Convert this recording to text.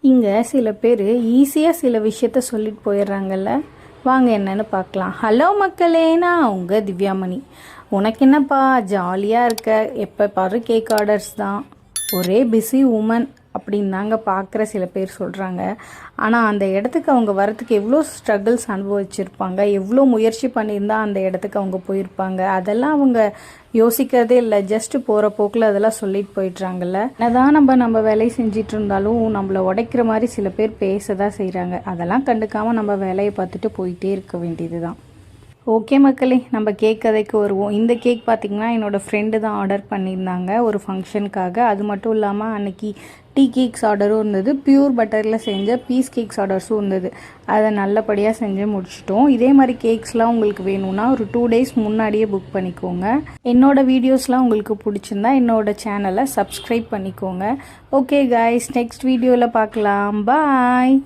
இங்கே சில பேர் ஈஸியாக சில விஷயத்த சொல்லிட்டு போயிடுறாங்கல்ல. வாங்க என்னன்னு பார்க்கலாம். ஹலோ மக்களே, நான் உங்கள் திவ்யாமணி. உனக்கு என்னப்பா ஜாலியாக இருக்க, எப்போ பாரு கேக் ஆர்டர்ஸ் தான், ஒரே பிஸி உமன் அப்படின்னு தாங்க பார்க்குற சில பேர் சொல்கிறாங்க. ஆனால் அந்த இடத்துக்கு அவங்க வரத்துக்கு எவ்வளோ ஸ்ட்ரகிள்ஸ் அனுபவிச்சிருப்பாங்க, எவ்வளோ முயற்சி பண்ணியிருந்தா அந்த இடத்துக்கு அவங்க போயிருப்பாங்க, அதெல்லாம் அவங்க யோசிக்கிறதே இல்லை. ஜஸ்ட்டு போகிற போக்கில் அதெல்லாம் சொல்லிட்டு போயிடுறாங்கல்ல. என்னதான் நம்ம வேலையை செஞ்சிட்டு இருந்தாலும் நம்மளை உடைக்கிற மாதிரி சில பேர் பேச தான் செய்கிறாங்க. அதெல்லாம் கண்டுக்காமல் நம்ம வேலையை பார்த்துட்டு போயிட்டே இருக்க வேண்டியது தான். ஓகே மக்களே, நம்ம கேக் கதைக்கு வருவோம். இந்த கேக் பார்த்திங்கன்னா என்னோடய ஃப்ரெண்டு தான் ஆர்டர் பண்ணியிருந்தாங்க ஒரு ஃபங்க்ஷனுக்காக. அது மட்டும் இல்லாமல் அன்றைக்கி டீ கேக்ஸ் ஆர்டரும் இருந்தது, பியூர் பட்டரில் செஞ்ச பீஸ் கேக்ஸ் ஆர்டர்ஸும் இருந்தது. அதை நல்லபடியாக செஞ்சு முடிச்சிட்டோம். இதே மாதிரி கேக்ஸ்லாம் உங்களுக்கு வேணும்னா ஒரு 2 days முன்னாடியே புக் பண்ணிக்கோங்க. என்னோடய வீடியோஸ்லாம் உங்களுக்கு பிடிச்சிருந்தா என்னோடய சேனலை சப்ஸ்கிரைப் பண்ணிக்கோங்க. ஓகே கைஸ், நெக்ஸ்ட் வீடியோவில் பார்க்கலாம். பாய்.